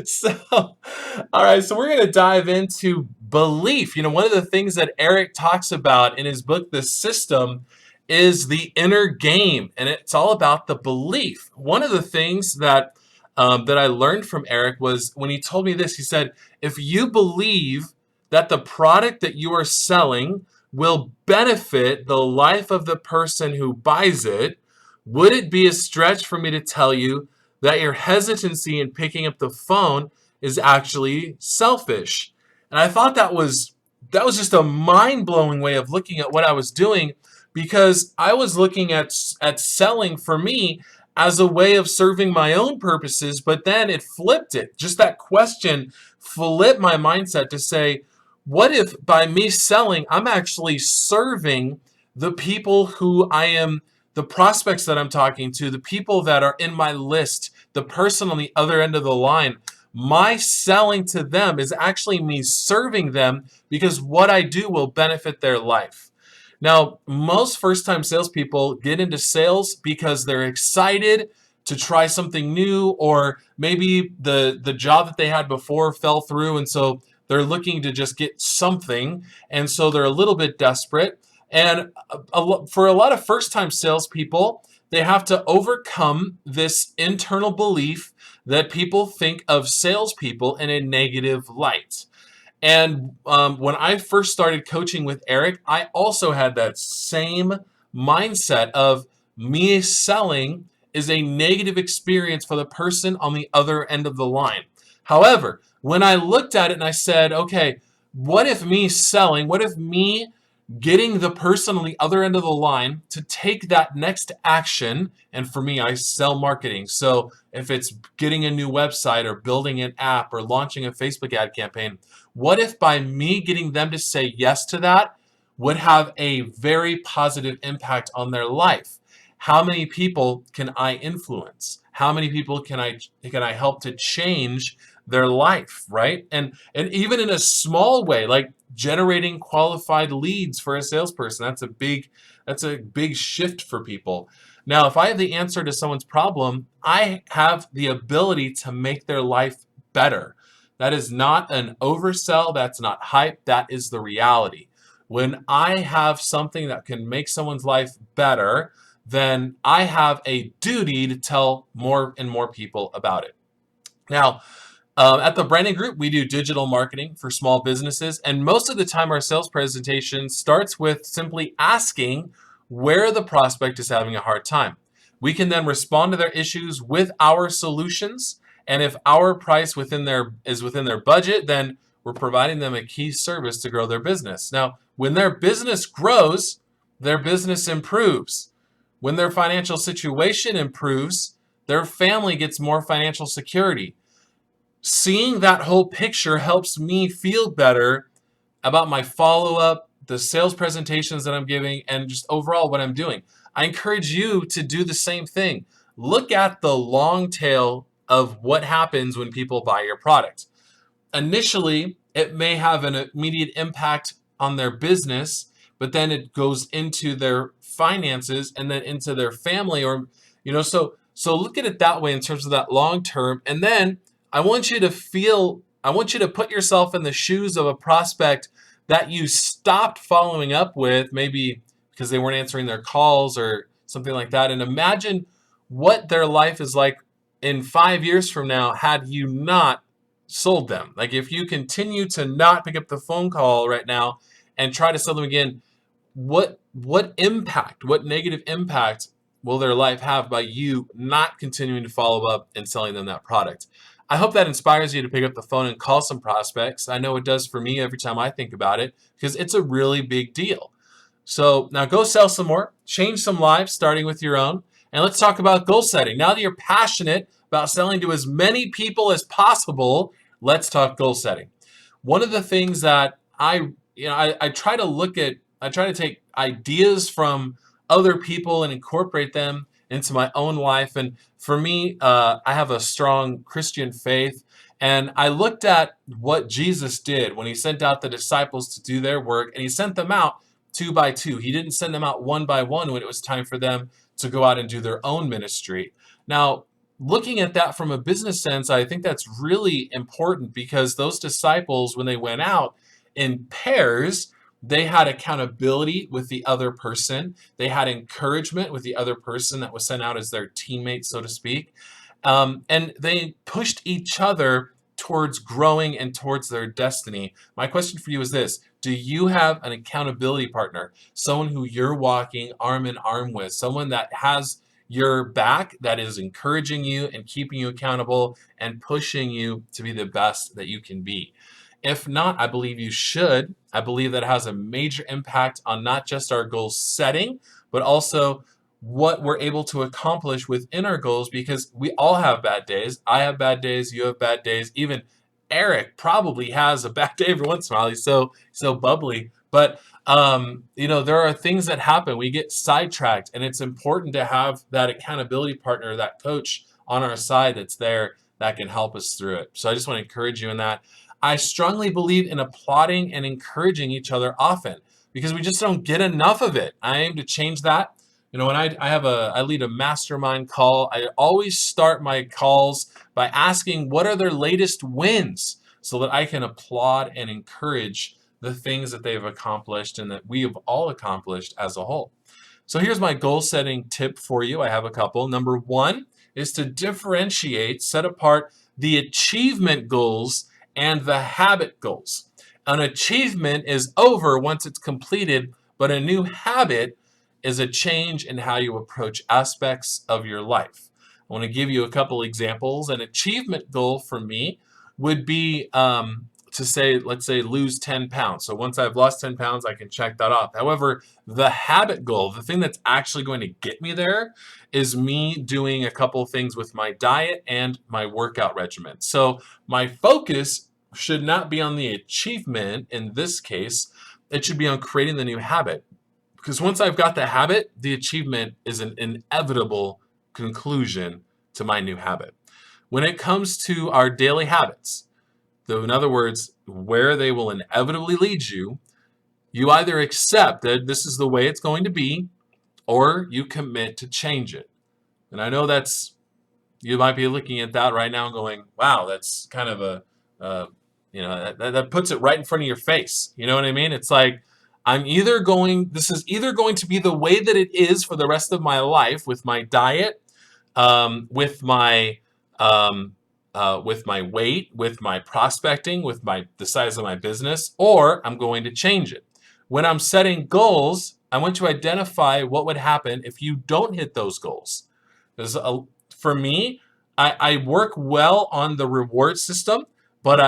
So, all right, so we're going to dive into belief. One of the things that Eric talks about in his book, The System, is the inner game, and it's all about the belief. One of the things that I learned from Eric was when he told me this. He said, if you believe that the product that you are selling will benefit the life of the person who buys it, would it be a stretch for me to tell you that your hesitancy in picking up the phone is actually selfish? And I thought that was just a mind-blowing way of looking at what I was doing, because I was looking at selling for me as a way of serving my own purposes, but then it flipped it. Just that question flipped my mindset to say, what if by me selling, I'm actually serving the people who I am, the prospects that I'm talking to, the people that are in my list, the person on the other end of the line. My selling to them is actually me serving them, because what I do will benefit their life. Now, most first-time salespeople get into sales because they're excited to try something new, or maybe the job that they had before fell through, and so they're looking to just get something, and so they're a little bit desperate. And for a lot of first-time salespeople, they have to overcome this internal belief that people think of salespeople in a negative light. And when I first started coaching with Eric, I also had that same mindset of me selling is a negative experience for the person on the other end of the line. However, when I looked at it and I said, okay, what if me selling, what if me getting the person on the other end of the line to take that next action? And for me, I sell marketing. So if it's getting a new website or building an app or launching a Facebook ad campaign, what if by me getting them to say yes to that would have a very positive impact on their life? How many people can I influence? How many people can I help to change their life, right? And even in a small way, like generating qualified leads for a salesperson, that's a big shift for people. Now, if I have the answer to someone's problem, I have the ability to make their life better. That is not an oversell, that's not hype, that is the reality. When I have something that can make someone's life better, then I have a duty to tell more and more people about it. Now, at the Branning Group, we do digital marketing for small businesses, and most of the time our sales presentation starts with simply asking where the prospect is having a hard time. We can then respond to their issues with our solutions, and if our price is within their budget, then we're providing them a key service to grow their business. Now, when their business grows, their business improves. When their financial situation improves, their family gets more financial security. Seeing that whole picture helps me feel better about my follow-up, the sales presentations that I'm giving, and just overall what I'm doing. I encourage you to do the same thing. Look at the long tail of what happens when people buy your product. Initially, it may have an immediate impact on their business, but then it goes into their finances and then into their family, or so look at it that way in terms of that long term. And then I want you to put yourself in the shoes of a prospect that you stopped following up with, maybe because they weren't answering their calls or something like that, and imagine what their life is like in 5 years from now had you not sold them. Like, if you continue to not pick up the phone call right now and try to sell them again, what negative impact will their life have by you not continuing to follow up and selling them that product? I hope that inspires you to pick up the phone and call some prospects. I know it does for me every time I think about it, because it's a really big deal. So now go sell some more, change some lives, starting with your own. And let's talk about goal setting. Now that you're passionate about selling to as many people as possible, let's talk goal setting. One of the things that I try to look at, I try to take ideas from other people and incorporate them into my own life. And for me, I have a strong Christian faith, and I looked at what Jesus did when he sent out the disciples to do their work, and he sent them out two by two. He didn't send them out one by one when it was time for them to go out and do their own ministry. Now, looking at that from a business sense, I think that's really important because those disciples, when they went out in pairs, they had accountability with the other person. They had encouragement with the other person that was sent out as their teammate, so to speak. And they pushed each other towards growing and towards their destiny. My question for you is this: do you have an accountability partner, someone who you're walking arm in arm with, someone that has your back, that is encouraging you and keeping you accountable and pushing you to be the best that you can be? If not, I believe you should. I believe that has a major impact on not just our goal setting, but also what we're able to accomplish within our goals, because we all have bad days. I have bad days, you have bad days. Even Eric probably has a bad day every once in a while. He's so bubbly. But there are things that happen. We get sidetracked, and it's important to have that accountability partner, that coach on our side that's there that can help us through it. So I just want to encourage you in that. I strongly believe in applauding and encouraging each other often, because we just don't get enough of it. I aim to change that. When I lead a mastermind call, I always start my calls by asking what are their latest wins, so that I can applaud and encourage the things that they've accomplished and that we have all accomplished as a whole. So here's my goal setting tip for you. I have a couple. Number one is to differentiate, set apart the achievement goals and the habit goals. An achievement is over once it's completed, but a new habit is a change in how you approach aspects of your life. I want to give you a couple examples. An achievement goal for me would be to say, let's say, lose 10 pounds. So once I've lost 10 pounds, I can check that off. However, the habit goal, the thing that's actually going to get me there, is me doing a couple things with my diet and my workout regimen. So my focus should not be on the achievement in this case. It should be on creating the new habit. Because once I've got the habit, the achievement is an inevitable conclusion to my new habit. When it comes to our daily habits, though, in other words, where they will inevitably lead you, you either accept that this is the way it's going to be, or you commit to change it. And I know you might be looking at that right now and going, wow, that's kind of that puts it right in front of your face. You know what I mean? It's like, this is either going to be the way that it is for the rest of my life, with my diet, with my weight, with my prospecting, with the size of my business, or I'm going to change it. When I'm setting goals, I want to identify what would happen if you don't hit those goals. Because for me, I work well on the reward system, but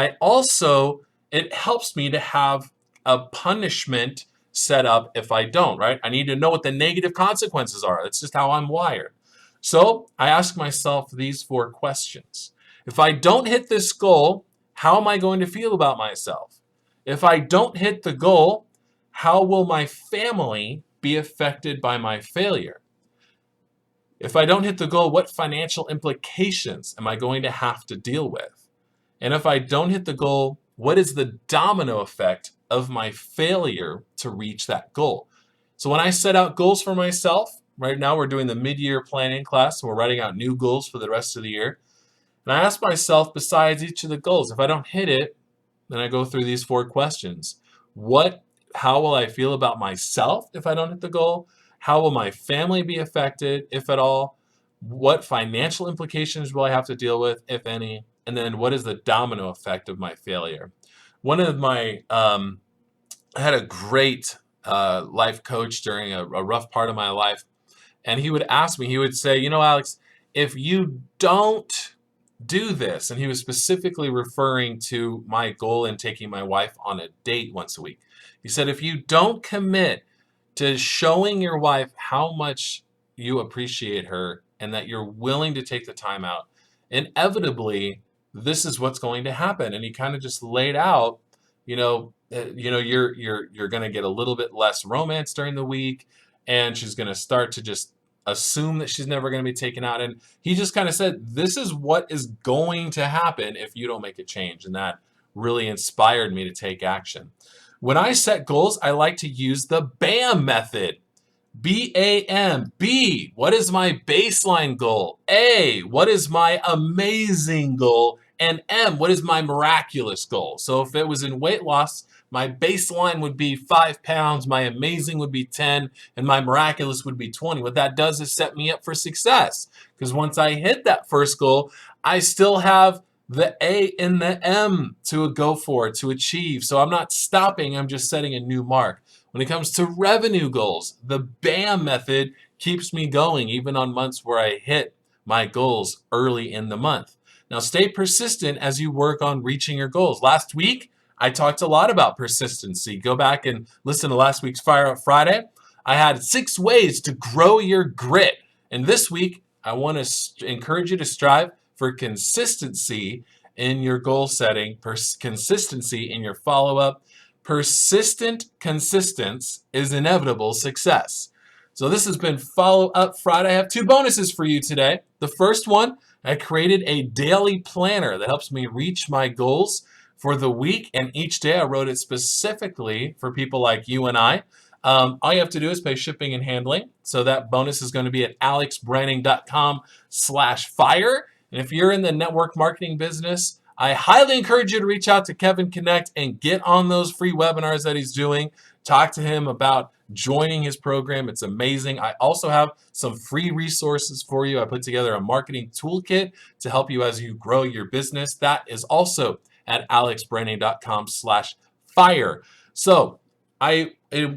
it helps me to have a punishment set up if I don't, right? I need to know what the negative consequences are. That's just how I'm wired. So I ask myself these 4 questions. If I don't hit this goal, how am I going to feel about myself? If I don't hit the goal, how will my family be affected by my failure? If I don't hit the goal, what financial implications am I going to have to deal with? And if I don't hit the goal, what is the domino effect of my failure to reach that goal? So when I set out goals for myself, right now we're doing the mid-year planning class, so we're writing out new goals for the rest of the year. And I ask myself, besides each of the goals, if I don't hit it, then I go through these 4 questions. How will I feel about myself if I don't hit the goal? How will my family be affected, if at all? What financial implications will I have to deal with, if any? And then what is the domino effect of my failure? I had a great life coach during a rough part of my life. And he would ask me, he would say, Alex, if you don't do this, and he was specifically referring to my goal in taking my wife on a date once a week. He said, if you don't commit to showing your wife how much you appreciate her and that you're willing to take the time out, inevitably, this is what's going to happen. And he kind of just laid out, you're going to get a little bit less romance during the week, and she's going to start to just assume that she's never going to be taken out. And he just kind of said, this is what is going to happen if you don't make a change. And that really inspired me to take action. When I set goals, I like to use the BAM method. BAM. B, what is my baseline goal? A, what is my amazing goal? And M, what is my miraculous goal? So if it was in weight loss, my baseline would be 5 pounds, my amazing would be 10, and my miraculous would be 20. What that does is set me up for success. Because once I hit that first goal, I still have the A and the M to go for, to achieve. So I'm not stopping, I'm just setting a new mark. When it comes to revenue goals, the BAM method keeps me going even on months where I hit my goals early in the month. Now, stay persistent as you work on reaching your goals. Last week, I talked a lot about persistency. Go back and listen to last week's Fire Up Friday. I had 6 ways to grow your grit. And this week, I want to encourage you to strive for consistency in your goal setting, consistency in your follow-up. Persistent consistence is inevitable success. So this has been Follow Up Friday. I have 2 bonuses for you today. The first one, I created a daily planner that helps me reach my goals for the week, and each day I wrote it specifically for people like you and I. All you have to do is pay shipping and handling. So that bonus is going to be at alexbranning.com/fire. And if you're in the network marketing business, I highly encourage you to reach out to Kevin Connect and get on those free webinars that he's doing. Talk to him about joining his program. It's amazing. I also have some free resources for you. I put together a marketing toolkit to help you as you grow your business. That is also at alexbranning.com/fire. So I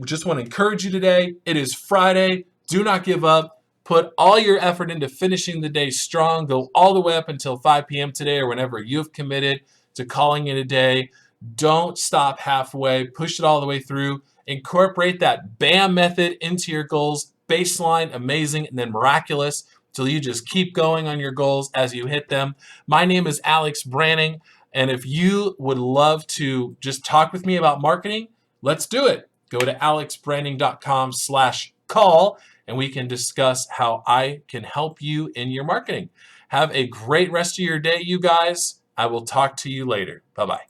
just want to encourage you today. It is Friday. Do not give up. Put all your effort into finishing the day strong. Go all the way up until 5 p.m. today or whenever you've committed to calling it a day. Don't stop halfway. Push it all the way through. Incorporate that BAM method into your goals. Baseline, amazing, and then miraculous till you just keep going on your goals as you hit them. My name is Alex Branning, and if you would love to just talk with me about marketing, let's do it. Go to alexbranding.com/call and we can discuss how I can help you in your marketing. Have a great rest of your day, you guys. I will talk to you later. Bye-bye.